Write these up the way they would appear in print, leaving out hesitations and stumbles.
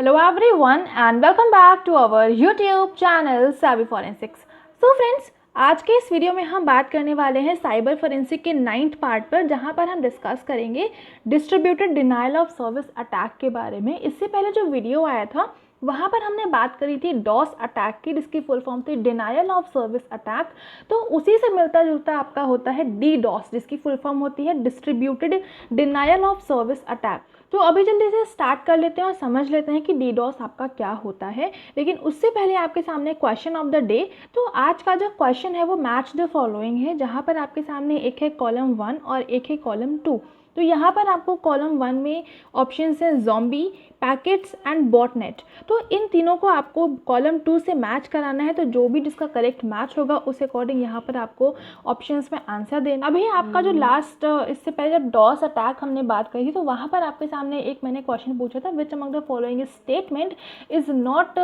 Hello everyone and welcome back to our YouTube channel Savvy Forensics. So friends, आज के इस video में हम बात करने वाले हैं साइबर फोरेंसिक के 9th पार्ट पर, जहां पर हम डिस्कस करेंगे distributed denial of service attack के बारे में। इससे पहले जो वीडियो आया था वहाँ पर हमने बात करी थी डॉस अटैक की, जिसकी फुल फॉर्म थी डिनायल ऑफ सर्विस अटैक। तो उसी से मिलता जुलता आपका होता है डी डॉस, जिसकी फुल फॉर्म होती है distributed denial of service attack. तो अभी जल्दी से स्टार्ट कर लेते हैं और समझ लेते हैं कि डी डॉस आपका क्या होता है। लेकिन उससे पहले आपके सामने क्वेश्चन ऑफ द डे। तो आज का जो क्वेश्चन है वो मैच द फॉलोइंग है, जहाँ पर आपके सामने एक है कॉलम 1 और एक है कॉलम 2। तो यहाँ पर आपको कॉलम 1 में ऑप्शन है ज़ॉम्बी, पैकेट्स एंड बॉटनेट। तो इन तीनों को आपको कॉलम 2 से मैच कराना है। तो जो भी जिसका करेक्ट मैच होगा उस अकॉर्डिंग यहाँ पर आपको ऑप्शंस में आंसर देना। अभी आपका जो लास्ट इससे पहले जब डॉस अटैक हमने बात करी थी तो वहाँ पर आपके सामने एक मैंने क्वेश्चन पूछा था, which among the following statement is not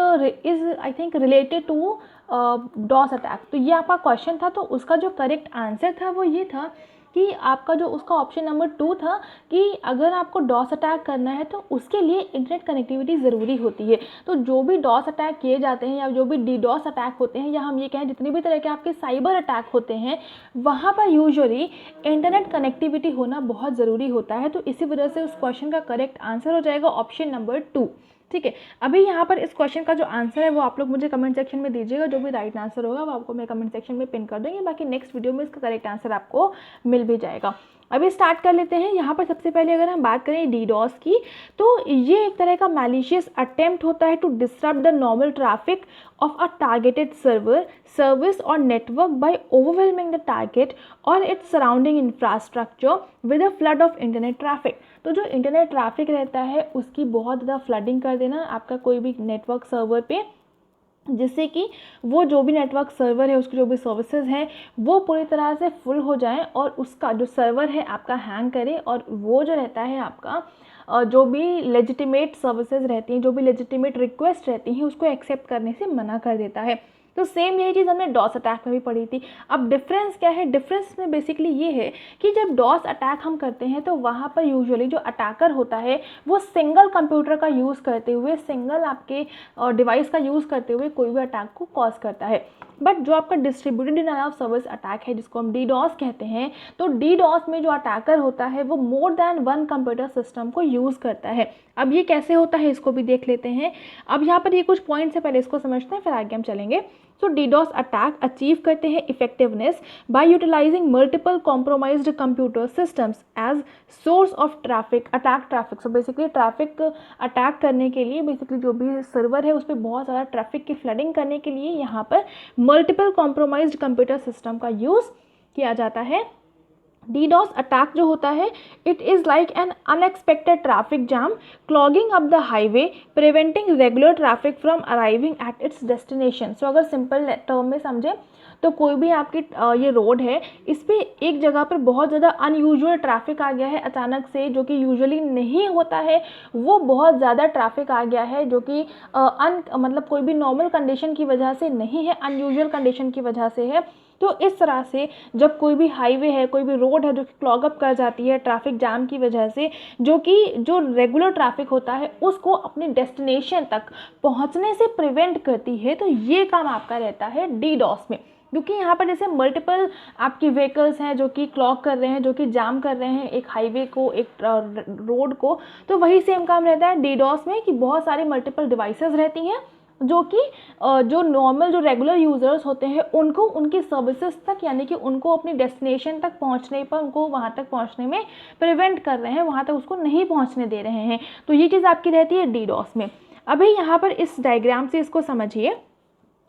is I think related to DoS attack. तो ये आपका क्वेश्चन था। तो उसका जो करेक्ट आंसर था वो ये था कि आपका जो उसका ऑप्शन नंबर 2 था कि अगर आपको डॉस अटैक करना है तो उसके लिए इंटरनेट कनेक्टिविटी ज़रूरी होती है। तो जो भी डॉस अटैक किए जाते हैं या जो भी डीडॉस अटैक होते हैं या हम ये कहें जितने भी तरह के आपके साइबर अटैक होते हैं, वहाँ पर यूजुअली इंटरनेट कनेक्टिविटी होना बहुत ज़रूरी होता है। तो इसी वजह से उस क्वेश्चन का करेक्ट आंसर हो जाएगा ऑप्शन नंबर 2। ठीक है, अभी यहाँ पर इस क्वेश्चन का जो आंसर है वो आप लोग मुझे कमेंट सेक्शन में दीजिएगा। जो भी राइट आंसर होगा वो आपको मैं कमेंट सेक्शन में पिन कर दूँगी। बाकी नेक्स्ट वीडियो में इसका करेक्ट आंसर आपको मिल भी जाएगा। अभी स्टार्ट कर लेते हैं। यहाँ पर सबसे पहले अगर हम बात करें डीडॉस की, तो ये एक तरह का मैलिशियस अटेम्प्ट होता है to disrupt the normal traffic of a targeted server, service or network by overwhelming the target or its surrounding infrastructure with a flood of internet traffic। तो जो इंटरनेट ट्रैफिक रहता है उसकी बहुत ज़्यादा फ्लडिंग कर देना आपका कोई भी नेटवर्क सर्वर पे, जिससे कि वो जो भी नेटवर्क सर्वर है उसकी जो भी सर्विसेज हैं वो पूरी तरह से फुल हो जाएं और उसका जो सर्वर है आपका हैंग करे और वो जो रहता है आपका जो भी लेजिटिमेट सर्विसेज रहती हैं, जो भी लेजिटिमेट रिक्वेस्ट रहती हैं उसको एक्सेप्ट करने से मना कर देता है। तो सेम यही चीज़ हमने डॉस अटैक में भी पढ़ी थी। अब डिफरेंस क्या है? डिफरेंस में बेसिकली ये है कि जब डॉस अटैक हम करते हैं तो वहाँ पर यूजुअली जो अटैकर होता है वो सिंगल कंप्यूटर का यूज़ करते हुए, सिंगल आपके डिवाइस का यूज़ करते हुए कोई भी अटैक को कॉज करता है। बट जो आपका distributed denial of service attack है जिसको हम डीडॉस कहते हैं, तो डीडॉस में जो अटैकर होता है वो more than one computer system को यूज़ करता है। अब ये कैसे होता है इसको भी देख लेते हैं। अब यहाँ पर ये कुछ पॉइंट्स है, पहले इसको समझते हैं फिर आगे हम चलेंगे। तो डीडॉस अटैक अचीव करते हैं effectiveness by utilising multiple compromised computer systems as source of traffic attack traffic. So basically traffic attack करने के लिए, बेसिकली जो भी सर्वर है उस पर बहुत ज़्यादा ट्रैफिक की फ्लडिंग करने के लिए यहाँ पर मल्टीपल कॉम्प्रोमाइज्ड कंप्यूटर सिस्टम का यूज़ किया जाता है। डीडॉस अटैक जो होता है it is like an unexpected traffic jam clogging up the highway preventing regular traffic from arriving at its destination. So अगर सिंपल टर्म में समझें तो कोई भी आपकी ये रोड है, इस पर एक जगह पर बहुत ज़्यादा अनयूजुअल ट्रैफिक आ गया है अचानक से, जो कि यूजुअली नहीं होता है। वो बहुत ज़्यादा ट्रैफिक आ गया है जो कि मतलब कोई भी नॉर्मल कंडीशन की वजह से नहीं है, अनयूजुअल कंडीशन की वजह से है। तो इस तरह से जब कोई भी हाईवे है, कोई भी रोड है जो कि क्लॉग अप कर जाती है ट्रैफिक जाम की वजह से, जो रेगुलर ट्रैफिक होता है उसको अपने डेस्टिनेशन तक पहुंचने से प्रिवेंट करती है। तो ये काम आपका रहता है डीडॉस में, क्योंकि यहाँ पर जैसे मल्टीपल आपकी व्हीकल्स हैं जो कि क्लॉग कर रहे हैं, जो कि जाम कर रहे हैं एक हाईवे को, एक रोड को। तो वही सेम काम रहता है डीडॉस में कि बहुत सारी मल्टीपल डिवाइसेस रहती हैं जो कि जो नॉर्मल जो रेगुलर यूज़र्स होते हैं उनको उनकी सर्विसेज तक, यानी कि उनको अपनी डेस्टिनेशन तक पहुंचने पर, उनको वहां तक पहुंचने में प्रिवेंट कर रहे हैं, वहां तक उसको नहीं पहुंचने दे रहे हैं। तो ये चीज़ आपकी रहती है डीडॉस में। अभी यहाँ पर इस डायग्राम से इसको समझिए।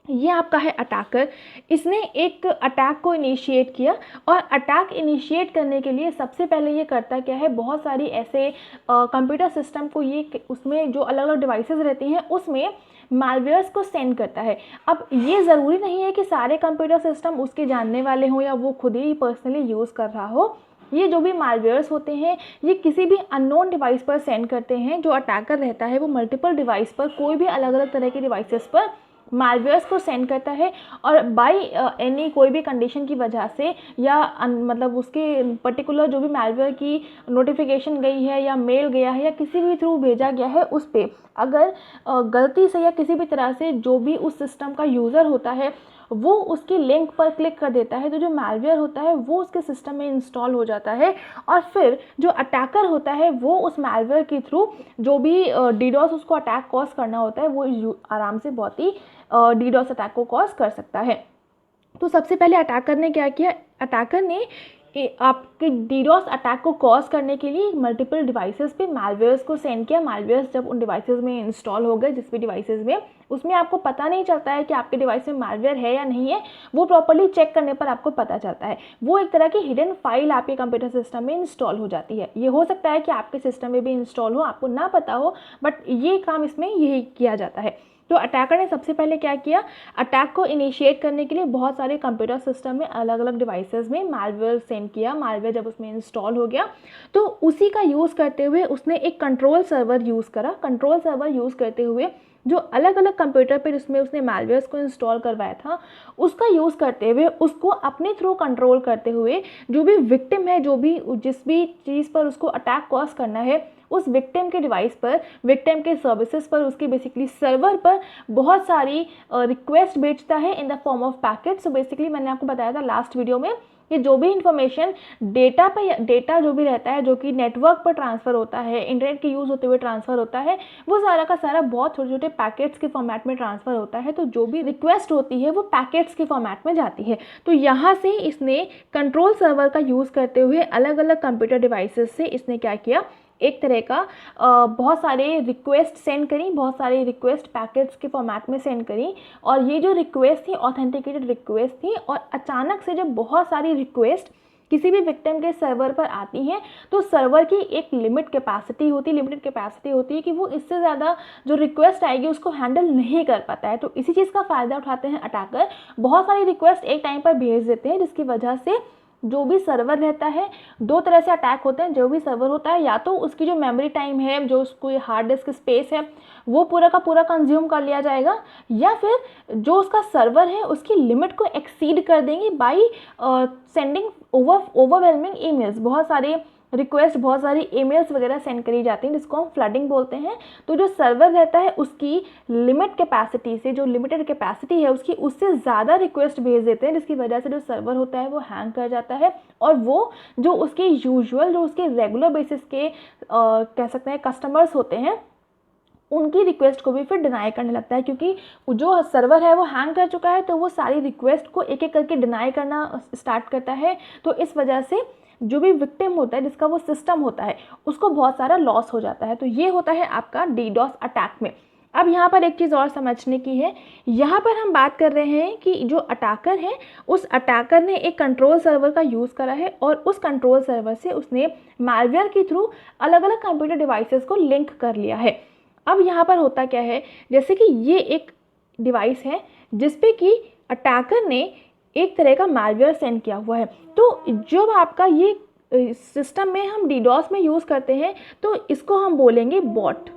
ये आपका है अटैकर, इसने एक अटैक को इनिशिएट किया और अटैक इनिशिएट करने के लिए सबसे पहले ये करता क्या है, बहुत सारी ऐसे कंप्यूटर सिस्टम को ये उसमें जो अलग अलग डिवाइसेस रहती हैं उसमें मालवेयर्स को सेंड करता है। अब ये ज़रूरी नहीं है कि सारे कंप्यूटर सिस्टम उसके जानने वाले हों या वो खुद ही पर्सनली यूज़ कर रहा हो। ये जो भी मालवेयर्स होते हैं ये किसी भी अननोन डिवाइस पर सेंड करते हैं। जो अटैकर रहता है वो मल्टीपल डिवाइस पर, कोई भी अलग अलग तरह के डिवाइसेस पर मालवेयर्स को सेंड करता है और बाय एनी कोई भी कंडीशन की वजह से या मतलब उसके पर्टिकुलर जो भी मालवेयर की नोटिफिकेशन गई है या मेल गया है या किसी भी थ्रू भेजा गया है, उस पर अगर गलती से या किसी भी तरह से जो भी उस सिस्टम का यूज़र होता है वो उसकी लिंक पर क्लिक कर देता है, तो जो मालवेयर होता है वो उसके सिस्टम में इंस्टॉल हो जाता है और फिर जो अटैकर होता है वो उस मालवेयर के थ्रू जो भी डीडोस उसको अटैक कॉज करना होता है वो आराम से बहुत ही डीडोस अटैक को कॉज कर सकता है। तो सबसे पहले अटैकर ने क्या किया, अटैकर ने आपके डीडोस अटैक को कॉज करने के लिए मल्टीपल डिवाइसेस पे मालवेयर्स को सेंड किया। मालवेयर्स जब उन डिवाइसेस में इंस्टॉल हो गए, जिस भी डिवाइसेस में, उसमें आपको पता नहीं चलता है कि आपके डिवाइस में मालवेयर है या नहीं है, वो प्रॉपर्ली चेक करने पर आपको पता चलता है। वो एक तरह की हिडन फाइल आपके कंप्यूटर सिस्टम में इंस्टॉल हो जाती है। ये हो सकता है कि आपके सिस्टम में भी इंस्टॉल हो, आपको ना पता हो, बट ये काम इसमें यही किया जाता है। तो अटैकर ने सबसे पहले क्या किया, अटैक को इनिशिएट करने के लिए बहुत सारे कंप्यूटर सिस्टम में अलग अलग डिवाइसेस में मालवेयर सेंड किया। मालवेयर जब उसमें इंस्टॉल हो गया तो उसी का यूज़ करते हुए उसने एक कंट्रोल सर्वर यूज़ करा। कंट्रोल सर्वर यूज़ करते हुए जो अलग अलग कंप्यूटर पर उसमें उसने मालवेयर्स को इंस्टॉल करवाया था उसका यूज़ करते हुए उसको अपने थ्रू कंट्रोल करते हुए जो भी विक्टिम है, जो भी जिस भी चीज़ पर उसको अटैक कॉज करना है, उस विक्टिम के डिवाइस पर, विक्टिम के सर्विसेज पर, उसकी बेसिकली सर्वर पर बहुत सारी रिक्वेस्ट भेजता है in the form of packet. So basically मैंने आपको बताया था लास्ट वीडियो में कि जो भी इंफॉर्मेशन डेटा जो भी रहता है जो कि नेटवर्क पर ट्रांसफ़र होता है, इंटरनेट के यूज़ होते हुए ट्रांसफ़र होता है, वो सारा का सारा बहुत छोटे छोटे पैकेट्स के फॉर्मेट में ट्रांसफ़र होता है। तो जो भी रिक्वेस्ट होती है वो पैकेट्स के फॉर्मेट में जाती है। तो यहाँ से इसने कंट्रोल सर्वर का यूज़ करते हुए अलग अलग कंप्यूटर डिवाइसेस से इसने क्या किया, एक तरह का बहुत सारे रिक्वेस्ट सेंड करी, बहुत सारे रिक्वेस्ट पैकेट्स के फॉर्मेट में सेंड करी। और ये जो रिक्वेस्ट थी ऑथेंटिकेटेड रिक्वेस्ट थी। और अचानक से जब बहुत सारी रिक्वेस्ट किसी भी विक्टिम के सर्वर पर आती हैं तो सर्वर की एक लिमिटेड कैपेसिटी होती है कि वो इससे ज़्यादा जो रिक्वेस्ट आएगी उसको हैंडल नहीं कर पाता है। तो इसी चीज़ का फ़ायदा उठाते हैं अटैकर, बहुत सारी रिक्वेस्ट एक टाइम पर भेज देते हैं, जिसकी वजह से जो भी सर्वर रहता है, दो तरह से अटैक होते हैं। जो भी सर्वर होता है या तो उसकी जो मेमोरी टाइम है, जो उसको हार्ड डिस्क स्पेस है, वो पूरा का पूरा कंज्यूम कर लिया जाएगा, या फिर जो उसका सर्वर है उसकी लिमिट को एक्सीड कर देंगे बाई सेंडिंग ओवरवेलमिंग ईमेल्स। बहुत सारे रिक्वेस्ट, बहुत सारी ईमेल्स वगैरह सेंड करी जाती हैं, जिसको हम फ्लडिंग बोलते हैं। तो जो सर्वर रहता है उसकी लिमिट कैपेसिटी से, जो लिमिटेड कैपेसिटी है उसकी, उससे ज़्यादा रिक्वेस्ट भेज देते हैं, जिसकी वजह से जो सर्वर होता है वो हैंग कर जाता है और वो जो उसके यूजुअल, जो उसके रेगुलर बेसिस के कह सकते हैं कस्टमर्स होते हैं, उनकी रिक्वेस्ट को भी फिर डिनाई करने लगता है। क्योंकि जो सर्वर है वो हैंग कर चुका है तो वो सारी रिक्वेस्ट को एक एक करके डिनाई करना स्टार्ट करता है। तो इस वजह से जो भी विक्टिम होता है, जिसका वो सिस्टम होता है, उसको बहुत सारा लॉस हो जाता है। तो ये होता है आपका डीडोस अटैक में। अब यहाँ पर एक चीज़ और समझने की है, यहाँ पर हम बात कर रहे हैं कि जो अटैकर है उस अटैकर ने एक कंट्रोल सर्वर का यूज़ करा है और उस कंट्रोल सर्वर से उसने मालवेयर के थ्रू अलग अलग कंप्यूटर डिवाइसेस को लिंक कर लिया है। अब यहाँ पर होता क्या है, जैसे कि ये एक डिवाइस है जिसपे कि अटैकर ने एक तरह का मालवेयर सेंड किया हुआ है। तो जब आपका ये सिस्टम में हम डीडोस में यूज़ करते हैं तो इसको हम बोलेंगे बॉट,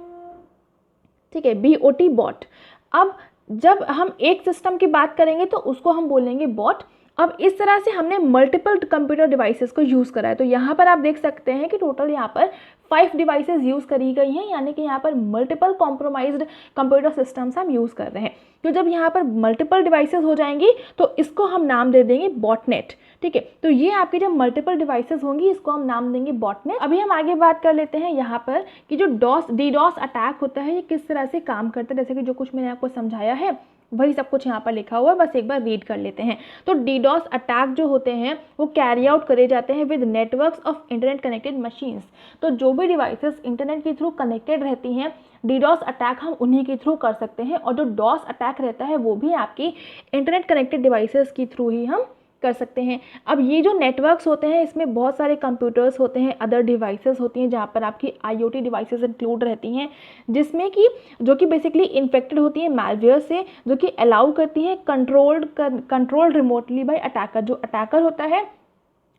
ठीक है, BOT बॉट। अब जब हम एक सिस्टम की बात करेंगे तो उसको हम बोलेंगे बॉट। अब इस तरह से हमने मल्टीपल कंप्यूटर डिवाइसेस को यूज़ करा है। तो यहाँ पर आप देख सकते हैं कि टोटल यहाँ पर 5 डिवाइसेस यूज़ करी गई हैं, यानी कि यहाँ पर मल्टीपल कॉम्प्रोमाइज्ड कंप्यूटर सिस्टम्स हम यूज़ कर रहे हैं। तो जब यहाँ पर मल्टीपल डिवाइसेस हो जाएंगी तो इसको हम नाम दे देंगे बॉटनेट, ठीक है। तो ये आपकी जब मल्टीपल डिवाइसेस होंगी इसको हम नाम देंगे बॉटनेट। अभी हम आगे बात कर लेते हैं यहाँ पर कि जो डीडोस अटैक होता है ये किस तरह से काम करता है। जैसे कि जो कुछ मैंने आपको समझाया है वही सब कुछ यहाँ पर लिखा हुआ है, बस एक बार रीड कर लेते हैं। तो डीडोस अटैक जो होते हैं वो कैरी आउट करे जाते हैं with networks of internet connected machines. तो जो भी डिवाइसेस इंटरनेट के थ्रू कनेक्टेड रहती हैं, डीडोस अटैक हम उन्हीं के थ्रू कर सकते हैं। और जो डॉस अटैक रहता है वो भी आपकी इंटरनेट कनेक्टेड डिवाइसेस के थ्रू ही हम कर सकते हैं। अब ये जो नेटवर्क्स होते हैं इसमें बहुत सारे कंप्यूटर्स होते हैं, अदर डिवाइसेस होती हैं जहाँ पर आपकी IoT डिवाइसेस इंक्लूड रहती हैं, जिसमें कि जो कि बेसिकली इन्फेक्टेड होती हैं मैलवेयर से, जो कि अलाउ करती हैं कंट्रोल्ड रिमोटली बाय अटैकर। जो अटैकर होता है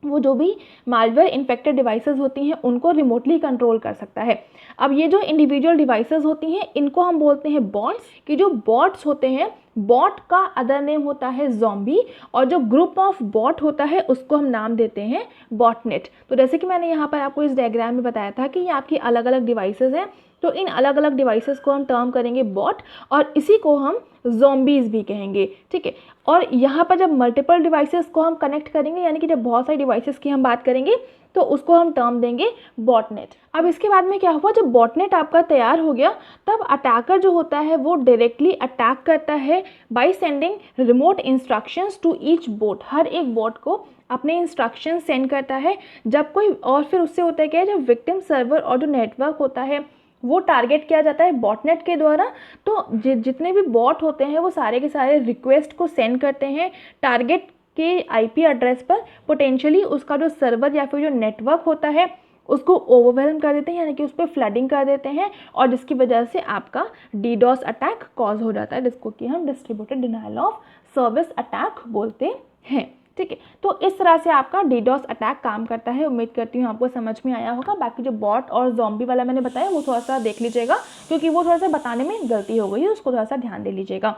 वो जो भी मालवेयर इन्फेक्टेड डिवाइसेस होती हैं उनको रिमोटली कंट्रोल कर सकता है। अब ये जो इंडिविजुअल डिवाइसेस होती हैं इनको हम बोलते हैं बॉट्स, कि जो बॉट्स होते हैं बॉट का अदर नेम होता है ज़ॉम्बी, और जो ग्रुप ऑफ बॉट होता है उसको हम नाम देते हैं बॉटनेट। तो जैसे कि मैंने यहाँ पर आपको इस डायग्राम में बताया था कि ये आपकी अलग अलग डिवाइसेस हैं, तो इन अलग अलग डिवाइसेस को हम टर्म करेंगे बॉट, और इसी को हम ज़ॉम्बीज़ भी कहेंगे, ठीक है। और यहाँ पर जब मल्टीपल डिवाइसेस को हम कनेक्ट करेंगे, यानी कि जब बहुत सारी डिवाइसेस की हम बात करेंगे, तो उसको हम टर्म देंगे बॉटनेट। अब इसके बाद में क्या हुआ, जब बॉटनेट आपका तैयार हो गया, तब अटैकर जो होता है वो डायरेक्टली अटैक करता है by sending remote instructions to each bot. हर एक बॉट को अपने इंस्ट्रक्शन सेंड करता है जब कोई, और फिर उससे होता है क्या है, जब विक्टिम सर्वर और जो नेटवर्क होता है वो टारगेट किया जाता है बॉटनेट के द्वारा, तो जितने भी बॉट होते हैं वो सारे के सारे रिक्वेस्ट को सेंड करते हैं टारगेट के आईपी एड्रेस पर। पोटेंशियली उसका जो सर्वर या फिर जो नेटवर्क होता है उसको ओवरवेलम कर देते हैं, यानी कि उस पर फ्लडिंग कर देते हैं, और जिसकी वजह से आपका डीडॉस अटैक कॉज हो जाता है, जिसको कि हम distributed denial of service attack बोलते हैं, ठीक है। तो इस तरह से आपका डीडॉस अटैक काम करता है। उम्मीद करती हूँ आपको समझ में आया होगा। बाकी जो बॉट और ज़ॉम्बी वाला मैंने बताया वो थोड़ा सा देख लीजिएगा, क्योंकि वो थोड़ा सा बताने में गलती हो गई है, उसको थोड़ा सा ध्यान दे लीजिएगा।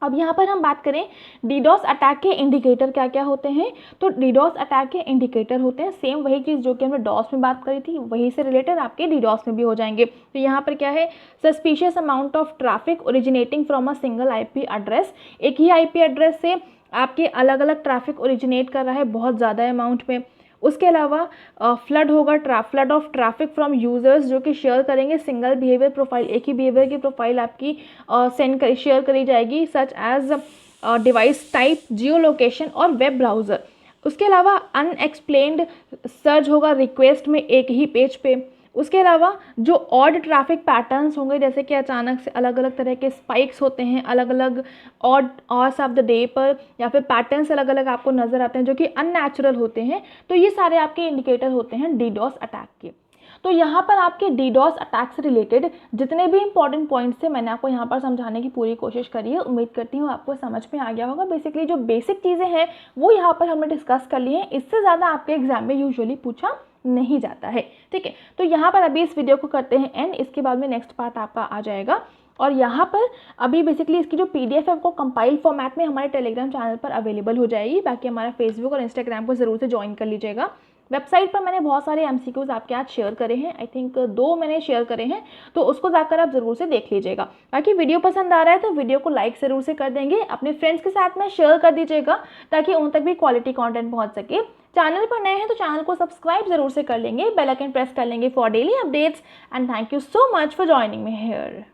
अब यहाँ पर हम बात करें डीडॉस अटैक के इंडिकेटर क्या क्या होते हैं, तो डीडॉस अटैक के इंडिकेटर होते हैं सेम वही चीज़ जो कि हमने डॉस में बात करी थी, वही से रिलेटेड आपके डीडॉस में भी हो जाएंगे। तो यहाँ पर क्या है, suspicious amount of traffic originating from a single IP address. एक ही आईपी एड्रेस से आपके अलग अलग ट्रैफिक ओरिजिनेट कर रहा है बहुत ज़्यादा अमाउंट में। उसके अलावा फ्लड होगा, flood of traffic from users, जो कि शेयर करेंगे सिंगल बिहेवियर प्रोफाइल, एक ही बिहेवियर की प्रोफाइल आपकी शेयर करी जाएगी, सच एज डिवाइस टाइप, जियो लोकेशन और वेब ब्राउज़र। उसके अलावा अनएक्सप्लेन्ड सर्च होगा रिक्वेस्ट में एक ही पेज पे। उसके अलावा जो ऑड ट्रैफिक पैटर्न्स होंगे, जैसे कि अचानक से अलग अलग तरह के स्पाइक्स होते हैं अलग अलग odd hours of the day पर, या फिर पैटर्न्स अलग अलग आपको नज़र आते हैं जो कि अननेचुरल होते हैं, तो ये सारे आपके इंडिकेटर होते हैं डीडॉस अटैक के। तो यहाँ पर आपके डीडॉस अटैक से रिलेटेड जितने भी इंपॉर्टेंट पॉइंट्स थे मैंने आपको यहाँ पर समझाने की पूरी कोशिश करी है। उम्मीद करती हूँ आपको समझ में आ गया होगा। बेसिकली जो बेसिक चीज़ें हैं वो यहाँ पर हमने डिस्कस कर ली हैं, इससे ज़्यादा आपके एग्जाम में यूजुअली पूछा नहीं जाता है, ठीक है। तो यहाँ पर अभी इस वीडियो को करते हैं एंड, इसके बाद में नेक्स्ट पार्ट आपका आ जाएगा। और यहाँ पर अभी बेसिकली इसकी जो पीडीएफ है आपको कंपाइल फॉर्मेट में हमारे टेलीग्राम चैनल पर अवेलेबल हो जाएगी। बाकी हमारा फेसबुक और इंस्टाग्राम को ज़रूर से ज्वाइन कर लीजिएगा। वेबसाइट पर मैंने बहुत सारे एमसीक्यूज आपके आज शेयर करे हैं, आई थिंक 2 मैंने शेयर करे हैं, तो उसको जाकर आप ज़रूर से देख लीजिएगा। बाकी वीडियो पसंद आ रहा है तो वीडियो को लाइक ज़रूर से कर देंगे, अपने फ्रेंड्स के साथ में शेयर कर दीजिएगा ताकि उन तक भी क्वालिटी कंटेंट पहुंच सके। चैनल पर नए हैं तो चैनल को सब्सक्राइब जरूर से कर लेंगे, बेल आइकन प्रेस कर लेंगे for daily updates. And thank you so much for joining me here.